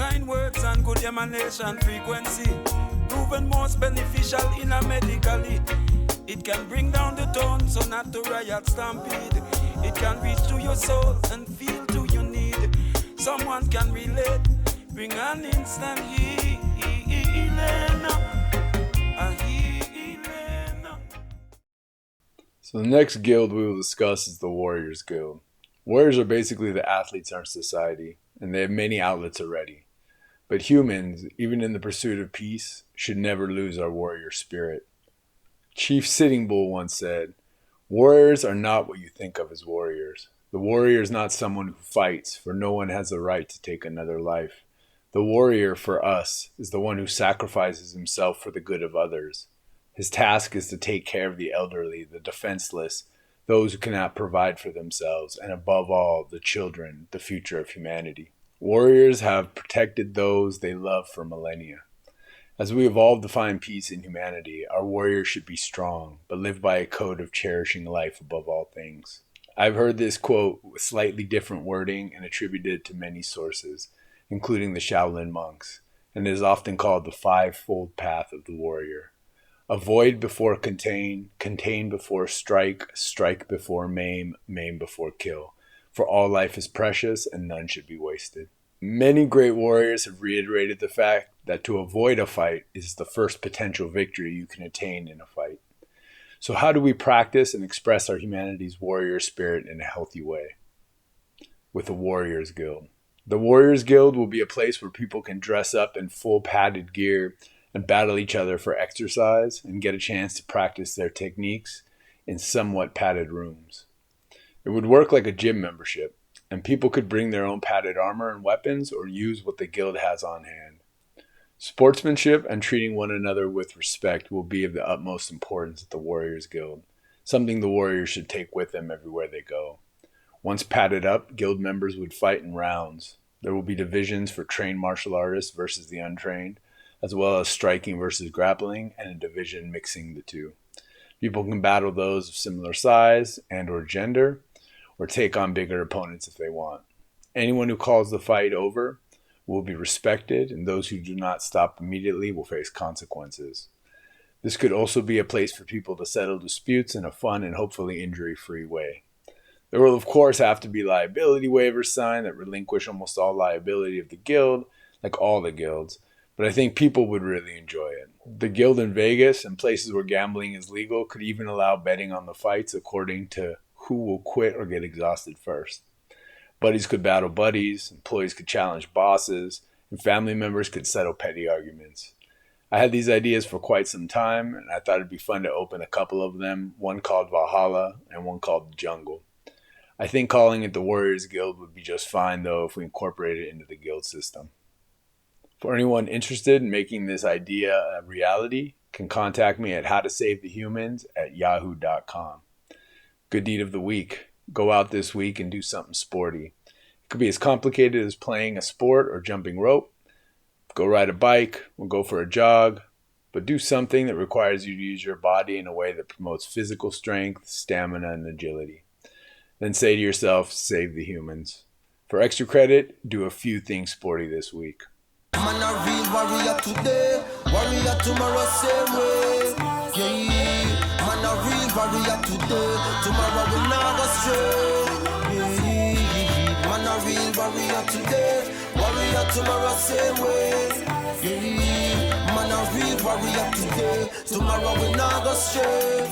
Kind words and good emanation frequency, proven most beneficial in a medically. It can bring down the tone, so not to riot stampede. It can reach to your soul and feel to your need. Someone can relate, bring an instant healing. A healing. So the next guild we will discuss is the Warriors Guild. Warriors are basically the athletes in our society, and they have many outlets already. But humans, even in the pursuit of peace, should never lose our warrior spirit. Chief Sitting Bull once said, "Warriors are not what you think of as warriors. The warrior is not someone who fights, for no one has the right to take another life. The warrior, for us, is the one who sacrifices himself for the good of others. His task is to take care of the elderly, the defenseless, those who cannot provide for themselves, and above all, the children, the future of humanity." Warriors have protected those they love for millennia. As we evolve to find peace in humanity, our warriors should be strong, but live by a code of cherishing life above all things. I've heard this quote with slightly different wording and attributed it to many sources, including the Shaolin monks, and it is often called the five-fold path of the warrior. Avoid before contain, contain before strike, strike before maim, maim before kill. For all life is precious and none should be wasted. Many great warriors have reiterated the fact that to avoid a fight is the first potential victory you can attain in a fight. So how do we practice and express our humanity's warrior spirit in a healthy way? With the Warriors Guild. The Warriors Guild will be a place where people can dress up in full padded gear and battle each other for exercise and get a chance to practice their techniques in somewhat padded rooms. It would work like a gym membership, and people could bring their own padded armor and weapons or use what the guild has on hand. Sportsmanship and treating one another with respect will be of the utmost importance at the Warriors Guild, something the warriors should take with them everywhere they go. Once padded up, guild members would fight in rounds. There will be divisions for trained martial artists versus the untrained, as well as striking versus grappling, and a division mixing the two. People can battle those of similar size and or gender, or take on bigger opponents if they want. Anyone who calls the fight over will be respected, and those who do not stop immediately will face consequences. This could also be a place for people to settle disputes in a fun and hopefully injury-free way. There will of course have to be liability waivers signed that relinquish almost all liability of the guild, like all the guilds, but I think people would really enjoy it. The guild in Vegas and places where gambling is legal could even allow betting on the fights according to who will quit or get exhausted first. Buddies could battle buddies, employees could challenge bosses, and family members could settle petty arguments. I had these ideas for quite some time, and I thought it'd be fun to open a couple of them, one called Valhalla and one called the Jungle. I think calling it the Warriors Guild would be just fine, though, if we incorporate it into the guild system. For anyone interested in making this idea a reality, can contact me at howtosavethehumans@yahoo.com. Good deed of the week. Go out this week and do something sporty. It could be as complicated as playing a sport or jumping rope. Go ride a bike or go for a jog, but do something that requires you to use your body in a way that promotes physical strength, stamina, and agility. Then say to yourself, save the humans. For extra credit, do a few things sporty this week. Man a real warrior today, warrior tomorrow same way. Yeah, man a real warrior today, tomorrow we not go stray. Yeah, man a real warrior today, warrior tomorrow same way. Yeah, man a real warrior today, tomorrow we not go stray.